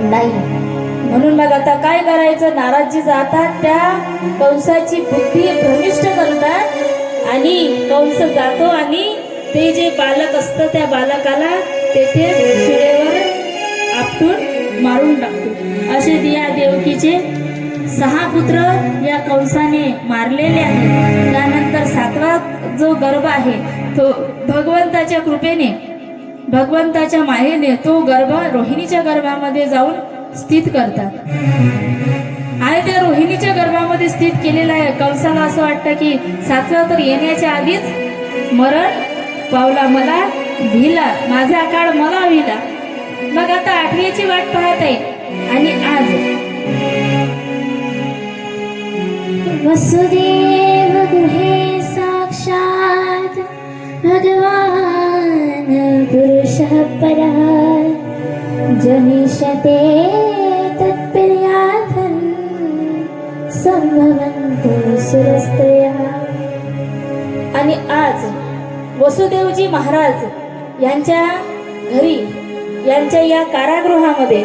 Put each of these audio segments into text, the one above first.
नाही. म्हणून मग आता काय करायचं, नाराजी जातात त्या कंसाची बुद्धी भ्रमिष्ट करतात आणि कंस जातो आणि ते जे बालक असतं त्या बालकाला तेथे शिळेवर आपटून मारून टाकतो. असे या देवकीचे 6 पुत्र या कंसाने मारलेले आहेत. त्यानंतर 7वा जो गर्भ आहे तो भगवंताच्या कृपेने, भगवंताच्या मायेने तो गर्भ रोहिणीच्या गर्भामध्ये जाऊन स्थित करतात. आणि त्या रोहिणीच्या गर्भामध्ये स्थित केलेला आहे. कंसाला असं वाटतं की 7वा तर येण्याच्या आधीच मरण पावला, मला भिला, माझा काळ मला विला. मग आता 8वीची वाट पाहत आहे. आणि आज वसुदेव गृहे साक्षात् भगवान पुरुषः परः जनिष्यते तत्प्रियार्थं संभवन्तो सुरस्त्रियः. आणि आज वसुदेवजी महाराज यांच्या घरी, यांच्या या कारागृहामध्ये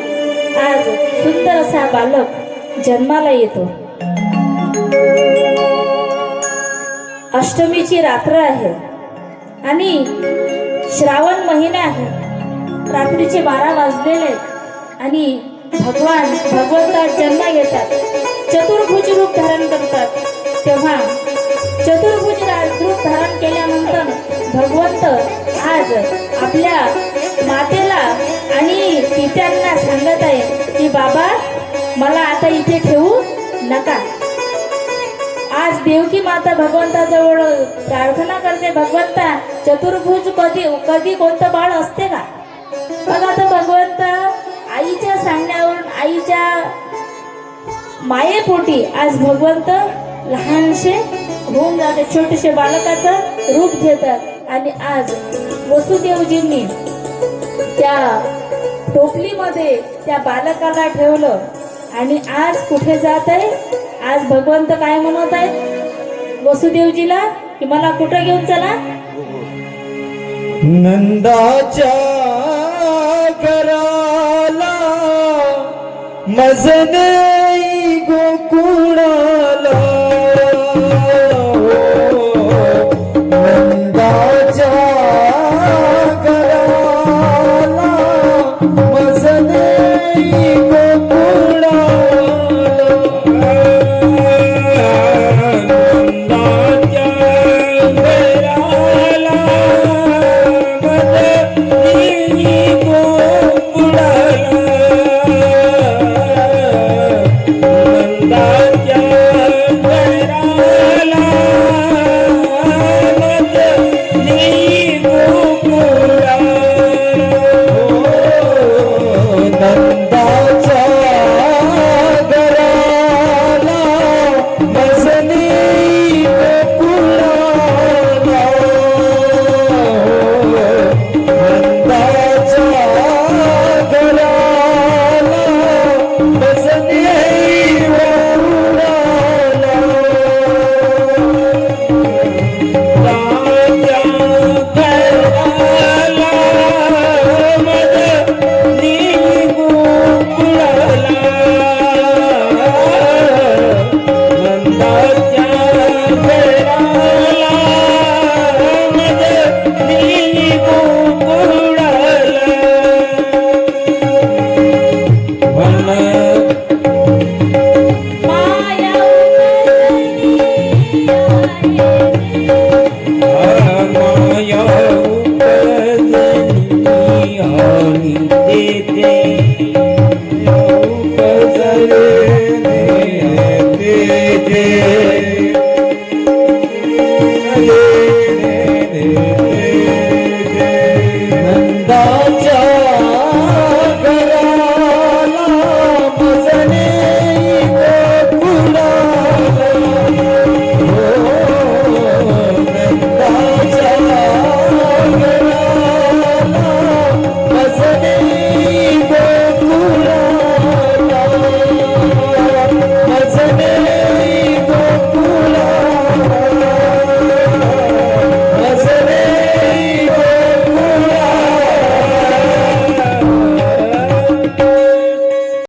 आज सुंदर असा बालक जन्माला येतो. अष्टमीची रात्र आहे आणि श्रावण महिना आहे. रात्रीचे 12 वाजलेले आहेत आणि भगवंता जन्म घेतात, चतुर्भुज रूप धारण करतात. तेव्हा चतुर्भुज रूप धारण केल्यानंतर भगवंत आज आपल्या मातेला आणि पित्यांना सांगत आहे की बाबा मला आता इथे ठेवू नका. आज देवकी माता भगवंताजवळ प्रार्थना करते, भगवंता चतुर्भुज कधी कोणतं बाळ असते का? बघा आता भगवंत आईच्या सांगण्यावरून, आईच्या मायेपोटी आज भगवंत लहानशे होऊन जाते, छोटेसे बालकाचं रूप घेतात. आणि आज वसुदेवजींनी त्या टोपलीमध्ये त्या बालकाला ठेवलं. आणि आज कुठे जात आहे? आज भगवंत काय म्हणत आहेत वसुदेवजीला की मला कुठं घेऊन चला? नंदाच्या घराला मजने